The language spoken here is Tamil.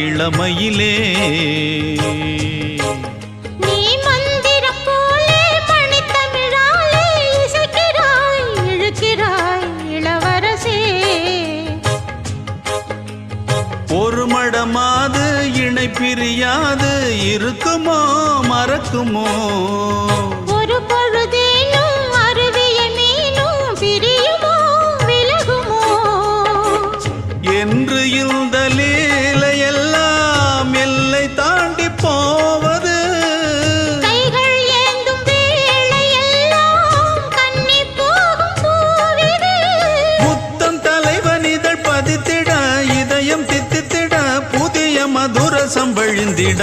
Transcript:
இளமையிலே நீ மந்திரம் போலே மணித்தமிழாலே இசைக்கிறாய் இழுக்கிறாய் இளவரசே ஒரு மடமாது இணை பிரியாது இருக்குமோ மறக்குமோ ஒரு பொழுதேனும் அருவிய மீனும் பிரியுமோ விலகுமோ என்று இந்த லீலையெல்லாம் எல்லை தாண்டி போவது கைகள் ஏந்தும் வேளையெல்லாம் கண்ணி போகும் பூவிது புத்தம் தலைவன் இதழ் பதித்திட இதயம் தித்தித்திட புதிய மதுரசம் வழிந்திட